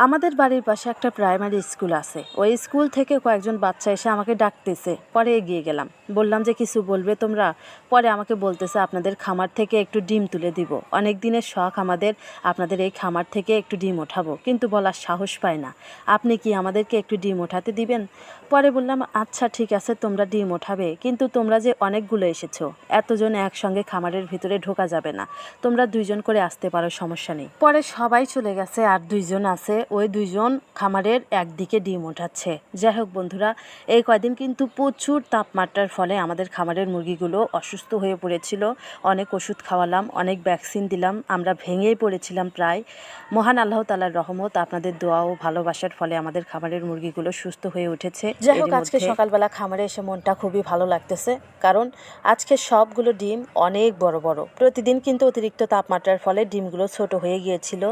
আমাদের বাড়ির পাশে একটা প্রাইমারি স্কুল আছে। ওই স্কুল থেকে কয়েকজন বাচ্চা এসে আমাকে ডাকতেছে। পরে এগিয়ে গেলাম, বললাম যে কিছু বলবে তোমরা? পরে আমাকে বলতেছে আপনাদের খামার থেকে একটু ডিম তুলে দিব, অনেক দিনের শখ আমাদের, আপনাদের এই খামার থেকে একটু ডিম ওঠাবো, কিন্তু বলার সাহস পায় না। আপনি কি আমাদেরকে একটু ডিম ওঠাতে দিবেন? পরে বললাম আচ্ছা ঠিক আছে, তোমরা ডিম ওঠাবে, কিন্তু তোমরা যে অনেকগুলো এসেছো, এতজন একসঙ্গে খামারের ভিতরে ঢোকা যাবে না, তোমরা 2জন করে আসতে পারো, সমস্যা নেই। পরে সবাই চলে গেছে, আর 2জন আছে, ওই 2জন খামারের একদিকে ডিম ওঠাচ্ছে। যাই হোক বন্ধুরা, এই কয়দিন কিন্তু প্রচুর তাপমাত্রার ফলে আমাদের খামারের মুরগিগুলো অসুস্থ হয়ে পড়েছিল। অনেক ওষুধ খাওয়ালাম, অনেক ভ্যাকসিন দিলাম, আমরা ভেঙেই পড়েছিলাম প্রায়। মহান আল্লাহ তাআলার রহমত, আপনাদের দোয়া ও ভালোবাসার ফলে আমাদের খামারের মুরগিগুলো সুস্থ হয়ে উঠেছে। যাই হোক, আজকে সকালবেলা খামারে এসে মনটা খুবই ভালো লাগতেছে, কারণ আজকে সবগুলো ডিম অনেক বড় বড়। প্রতিদিন কিন্তু অতিরিক্ত তাপমাত্রার ফলে ডিমগুলো ছোট হয়ে গিয়েছিল,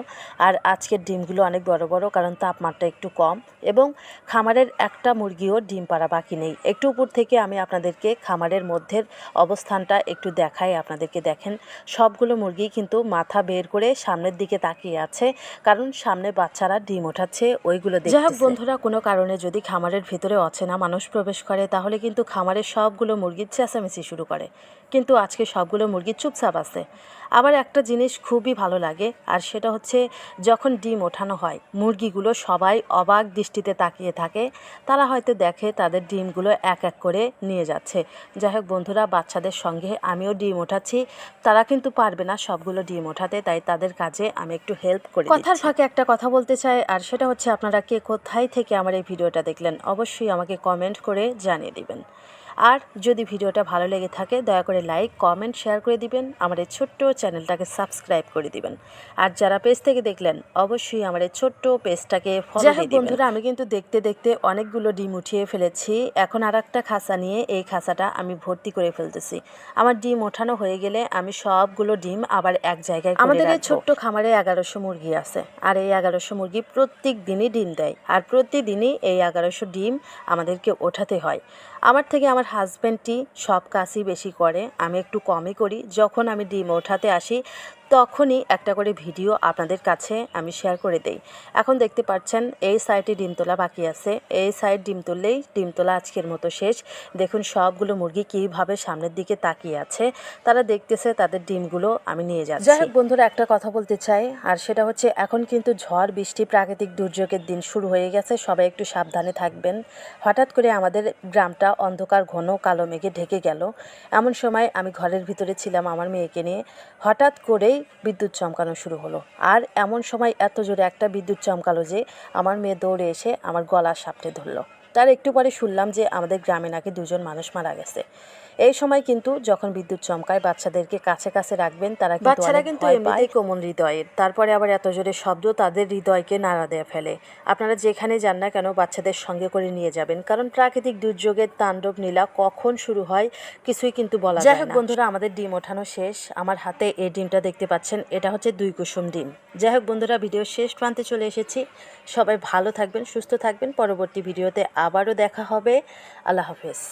আর আজকের ডিমগুলো অনেক বড় বড়, কারণ তাপমাত্রা একটু কম এবং খামারের একটা মুরগিও ডিম পাড়া বাকি নেই। একটু উপর থেকে আমি আপনাদেরকে খামারের মধ্যের অবস্থানটা একটু দেখাই, আপনাদেরকে দেখেন সবগুলো মুরগি কিন্তু মাথা বের করে সামনের দিকে তাকিয়ে আছে, কারণ সামনে বাচ্চারা ডিম ওঠাচ্ছে, ওইগুলো দেখতেছে। যাই হোক বন্ধুরা, কোনো কারণে যদি খামারের ভিতরে অচেনা মানুষ প্রবেশ করে, তাহলে কিন্তু খামারের সবগুলো মুরগির চেঁচামেচি শুরু করে, কিন্তু আজকে সবগুলো মুরগি চুপচাপ আছে। আবার একটা জিনিস খুবই ভালো লাগে, আর সেটা হচ্ছে যখন ডিম ওঠানো হয়, মুরগিগুলো সবাই অবাক দৃষ্টিতে তাকিয়ে থাকে। তারা হয়তো দেখে তাদের ডিমগুলো এক এক করে নিয়ে যাচ্ছে। যাই হোক বন্ধুরা, বাচ্চাদের সঙ্গে আমিও ডিম ওঠাচ্ছি। তারা কিন্তু পারবে না সবগুলো ডিম ওঠাতে, তাই তাদের কাজে আমি একটু হেল্প করি। কথার ফাঁকে একটা কথা বলতে চাই, আর সেটা হচ্ছে আপনারা কে কোথায় থেকে আমার এই ভিডিওটা দেখলেন অবশ্যই আমাকে কমেন্ট করে জানিয়ে দিবেন। আর যদি ভিডিওটা ভালো লেগে থাকে, দয়া করে লাইক, কমেন্ট, শেয়ার করে দিবেন। আমার এই ছোট্ট চ্যানেলটাকে সাবস্ক্রাইব করে দিবেন। আর যারা পেজ থেকে দেখলেন, অবশ্যই আমার এই ছোট্ট পেজটাকে ফলো দিয়ে দিবেন। বন্ধুরা, আমি কিন্তু দেখতে দেখতে অনেকগুলো ডিম উঠিয়ে ফেলেছি। এখন আর একটা খাঁচা নিয়ে এই খাঁচাটা আমি ভর্তি করে ফেলতেছি। আমার ডিম ওঠানো হয়ে গেলে আমি সবগুলো ডিম আবার এক জায়গায় করে রাখবো। আমাদের এই ছোট্ট খামারে 1100 মুরগি আছে, আর এই 1100 মুরগি প্রত্যেক দিনই ডিম দেয়, আর প্রতিদিনই এই 1100 ডিম আমাদেরকে ওঠাতে হয়। আমার থেকে আমার হাজব্যান্ডটি সব কাজই বেশি করে, আমি একটু কমই করি। যখন আমি ডিম ওঠাতে আসি, তখনই একটা করে ভিডিও আপনাদের কাছে আমি শেয়ার করে দেই। এখন দেখতে পাচ্ছেন এই সাইডে ডিম তোলা বাকি আছে, এই সাইড ডিম তুললেই ডিম তোলা আজকের মতো শেষ। দেখুন সবগুলো মুরগি কীভাবে সামনের দিকে তাকিয়ে আছে, তারা দেখতেছে তাদের ডিমগুলো আমি নিয়ে যাচ্ছি। যাই হোক বন্ধুরা, একটা কথা বলতে চাই, আর সেটা হচ্ছে এখন কিন্তু ঝড় বৃষ্টি, প্রাকৃতিক দুর্যোগের দিন শুরু হয়ে গেছে। সবাই একটু সাবধানে থাকবেন। হঠাৎ করে আমাদের গ্রামটা অন্ধকার ঘন কালো মেঘে ঢেকে গেল। এমন সময় আমি ঘরের ভিতরে ছিলাম আমার মেয়েকে নিয়ে, হঠাৎ করেই বিদ্যুৎ চমকানো শুরু হলো। আর এমন সময় এত জোরে একটা বিদ্যুৎ চমকালো যে আমার মেয়ে দৌড়ে এসে আমার গলা সাপটে ধরলো। তার একটু পরে শুনলাম যে আমাদের গ্রামে নাকি 2জন মানুষ মারা গেছে। এই সময় কিন্তু যখন বিদ্যুৎ চমকায়, বাচ্চাদেরকে কাছে কাছে রাখবেন, বাচ্চারা কিন্তু এমনিতেই কোমল হৃদয়ের, তারপরে আবার এত জোরে শব্দ তাদের হৃদয়কে নাড়া দিয়ে ফেলে। আপনারা যেখানে যান না কেন বাচ্চাদের সঙ্গে করে নিয়ে যাবেন, কারণ প্রাকৃতিক দুর্যোগের তাণ্ডব নীলা কখন শুরু হয় কিছুই কিন্তু বলা যায় না। যাই হোক বন্ধুরা, আমাদের ডিম ওঠানো শেষ। আমার হাতে এই ডিমটা দেখতে পাচ্ছেন, এটা হচ্ছে 2 কুসুম ডিম। যাই হোক বন্ধুরা, ভিডিও শেষ প্রান্তে চলে এসেছি। সবাই ভালো থাকবেন, সুস্থ থাকবেন। পরবর্তী ভিডিওতে আবারও দেখা হবে। আল্লাহ হাফেজ।